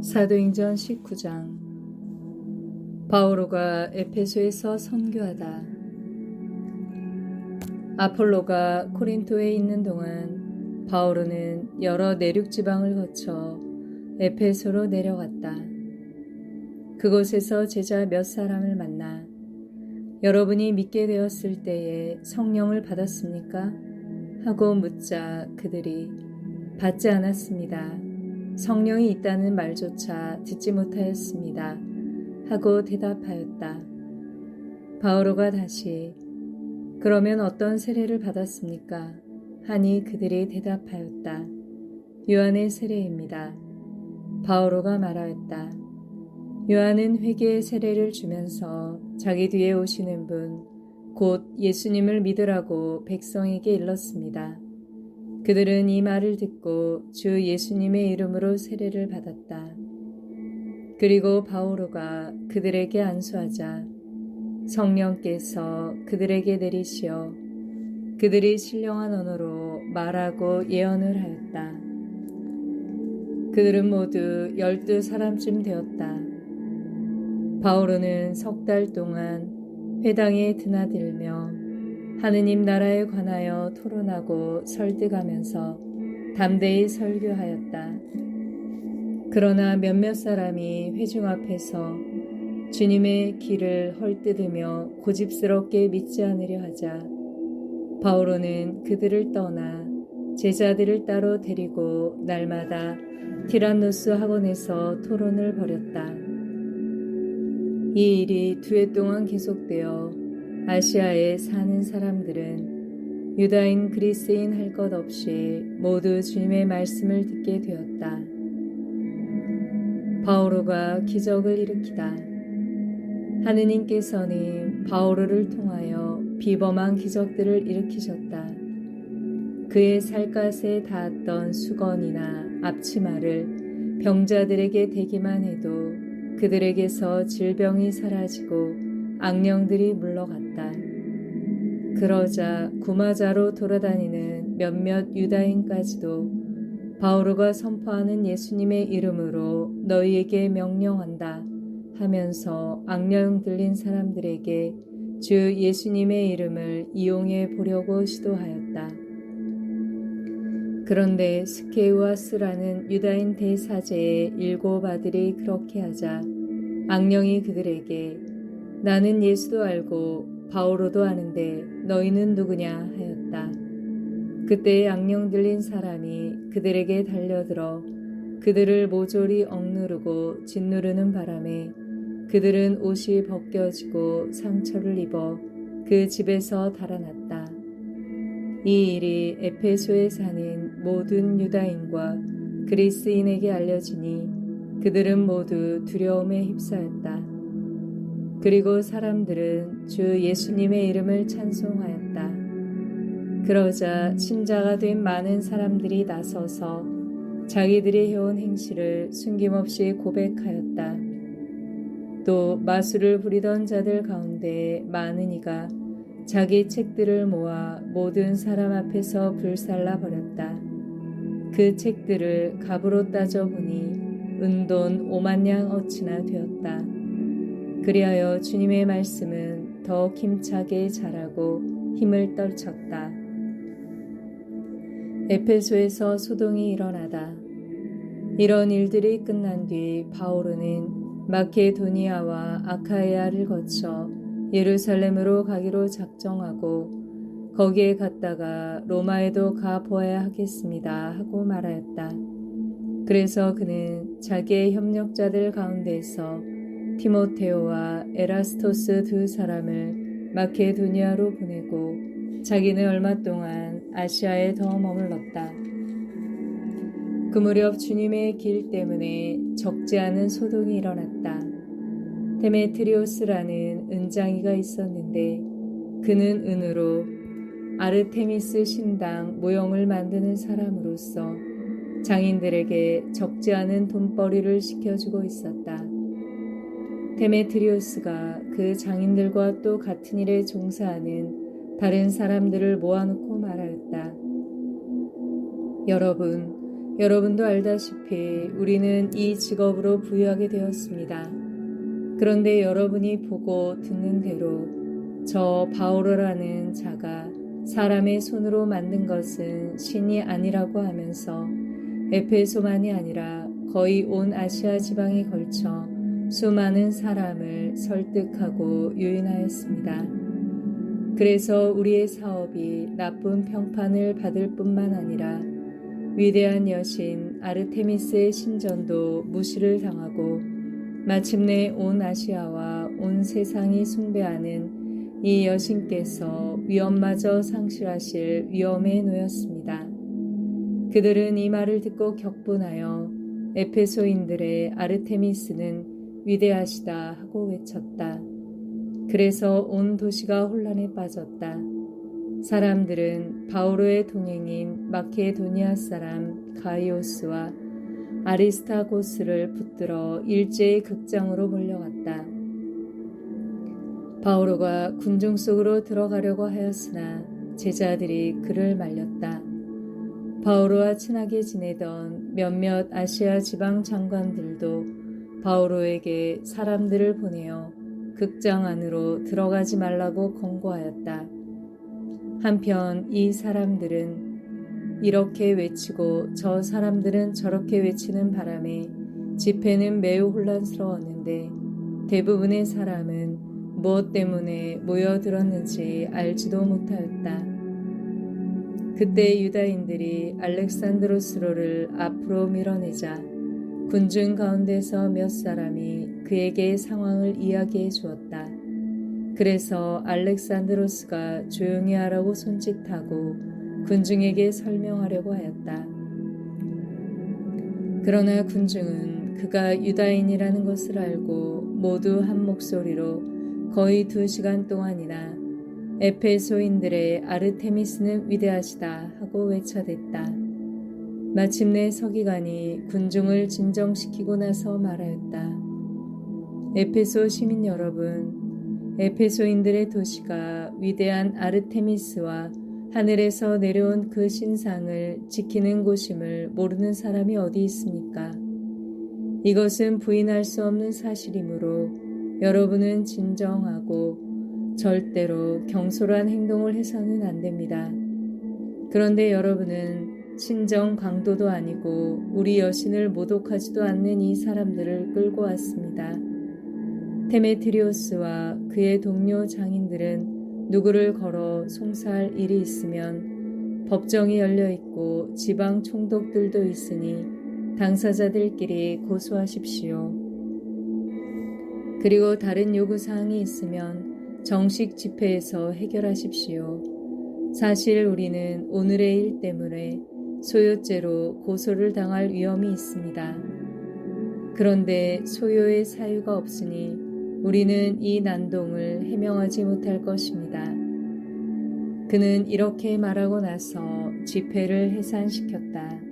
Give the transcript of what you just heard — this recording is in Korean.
사도행전 19장. 바오로가 에페소에서 선교하다. 아폴로가 코린토에 있는 동안 바오로는 여러 내륙 지방을 거쳐 에페소로 내려갔다. 그곳에서 제자 몇 사람을 만나 여러분이 믿게 되었을 때에 성령을 받았습니까? 하고 묻자 그들이 받지 않았습니다. 성령이 있다는 말조차 듣지 못하였습니다. 하고 대답하였다. 바오로가 다시 그러면 어떤 세례를 받았습니까? 하니 그들이 대답하였다. 요한의 세례입니다. 바오로가 말하였다. 요한은 회개의 세례를 주면서 자기 뒤에 오시는 분, 곧 예수님을 믿으라고 백성에게 일렀습니다. 그들은 이 말을 듣고 주 예수님의 이름으로 세례를 받았다. 그리고 바오로가 그들에게 안수하자 성령께서 그들에게 내리시어 그들이 신령한 언어로 말하고 예언을 하였다. 그들은 모두 12사람쯤 되었다. 바오로는 3달 동안 회당에 드나들며 하느님 나라에 관하여 토론하고 설득하면서 담대히 설교하였다. 그러나 몇몇 사람이 회중 앞에서 주님의 길을 헐뜯으며 고집스럽게 믿지 않으려 하자 바오로는 그들을 떠나 제자들을 따로 데리고 날마다 티란노스 학원에서 토론을 벌였다. 이 일이 2해 동안 계속되어 아시아에 사는 사람들은 유다인 그리스인 할 것 없이 모두 주님의 말씀을 듣게 되었다. 바오로가 기적을 일으키다. 하느님께서는 바오로를 통하여 비범한 기적들을 일으키셨다. 그의 살갗에 닿았던 수건이나 앞치마를 병자들에게 대기만 해도 그들에게서 질병이 사라지고 악령들이 물러갔다. 그러자 구마자로 돌아다니는 몇몇 유다인까지도 바오로가 선포하는 예수님의 이름으로 너희에게 명령한다 하면서 악령 들린 사람들에게 주 예수님의 이름을 이용해 보려고 시도하였다. 그런데 스케우아스라는 유다인 대사제의 7 아들이 그렇게 하자 악령이 그들에게 나는 예수도 알고 바오로도 아는데 너희는 누구냐 하였다. 그때 악령 들린 사람이 그들에게 달려들어 그들을 모조리 억누르고 짓누르는 바람에 그들은 옷이 벗겨지고 상처를 입어 그 집에서 달아났다. 이 일이 에페소에 사는 모든 유다인과 그리스인에게 알려지니 그들은 모두 두려움에 휩싸였다. 그리고 사람들은 주 예수님의 이름을 찬송하였다. 그러자 신자가 된 많은 사람들이 나서서 자기들이 해온 행실을 숨김없이 고백하였다. 또 마술을 부리던 자들 가운데 많은 이가 자기 책들을 모아 모든 사람 앞에서 불살라 버렸다. 그 책들을 값으로 따져보니 은돈 50,000냥 어치나 되었다. 그리하여 주님의 말씀은 더 힘차게 자라고 힘을 떨쳤다. 에페소에서 소동이 일어나다. 이런 일들이 끝난 뒤 바오로는 마케도니아와 아카이아를 거쳐 예루살렘으로 가기로 작정하고 거기에 갔다가 로마에도 가보아야 하겠습니다 하고 말하였다. 그래서 그는 자기의 협력자들 가운데서 티모테오와 에라스토스 2 사람을 마케도니아로 보내고 자기는 얼마 동안 아시아에 더 머물렀다. 그 무렵 주님의 길 때문에 적지 않은 소동이 일어났다. 데메트리오스라는 은장이가 있었는데 그는 은으로 아르테미스 신당 모형을 만드는 사람으로서 장인들에게 적지 않은 돈벌이를 시켜주고 있었다. 데메트리오스가 그 장인들과 또 같은 일에 종사하는 다른 사람들을 모아놓고 말하였다. 여러분, 여러분도 알다시피 우리는 이 직업으로 부유하게 되었습니다. 그런데 여러분이 보고 듣는 대로 저 바오로라는 자가 사람의 손으로 만든 것은 신이 아니라고 하면서 에페소만이 아니라 거의 온 아시아 지방에 걸쳐 수많은 사람을 설득하고 유인하였습니다. 그래서 우리의 사업이 나쁜 평판을 받을 뿐만 아니라 위대한 여신 아르테미스의 신전도 무시를 당하고 마침내 온 아시아와 온 세상이 숭배하는 이 여신께서 위엄마저 상실하실 위험에 놓였습니다. 그들은 이 말을 듣고 격분하여 에페소인들의 아르테미스는 위대하시다 하고 외쳤다. 그래서 온 도시가 혼란에 빠졌다. 사람들은 바오로의 동행인 마케도니아 사람 가이오스와 아리스타고스를 붙들어 일제히 극장으로 몰려갔다. 바오로가 군중 속으로 들어가려고 하였으나 제자들이 그를 말렸다. 바오로와 친하게 지내던 몇몇 아시아 지방 장관들도 바오로에게 사람들을 보내어 극장 안으로 들어가지 말라고 권고하였다. 한편 이 사람들은 이렇게 외치고 저 사람들은 저렇게 외치는 바람에 집회는 매우 혼란스러웠는데 대부분의 사람은 무엇 때문에 모여들었는지 알지도 못하였다. 그때 유다인들이 알렉산드로스로를 앞으로 밀어내자 군중 가운데서 몇 사람이 그에게 상황을 이야기해 주었다. 그래서 알렉산드로스가 조용히 하라고 손짓하고 군중에게 설명하려고 하였다. 그러나 군중은 그가 유다인이라는 것을 알고 모두 한 목소리로 거의 2시간 동안이나 에페소인들의 아르테미스는 위대하시다 하고 외쳐댔다. 마침내 서기관이 군중을 진정시키고 나서 말하였다. 에페소 시민 여러분, 에페소인들의 도시가 위대한 아르테미스와 하늘에서 내려온 그 신상을 지키는 곳임을 모르는 사람이 어디 있습니까? 이것은 부인할 수 없는 사실이므로 여러분은 진정하고 절대로 경솔한 행동을 해서는 안 됩니다. 그런데 여러분은 친정 강도도 아니고 우리 여신을 모독하지도 않는 이 사람들을 끌고 왔습니다. 데메트리오스와 그의 동료 장인들은 누구를 걸어 송사할 일이 있으면 법정이 열려 있고 지방 총독들도 있으니 당사자들끼리 고소하십시오. 그리고 다른 요구사항이 있으면 정식 집회에서 해결하십시오. 사실 우리는 오늘의 일 때문에 소요죄로 고소를 당할 위험이 있습니다. 그런데 소요의 사유가 없으니 우리는 이 난동을 해명하지 못할 것입니다. 그는 이렇게 말하고 나서 집회를 해산시켰다.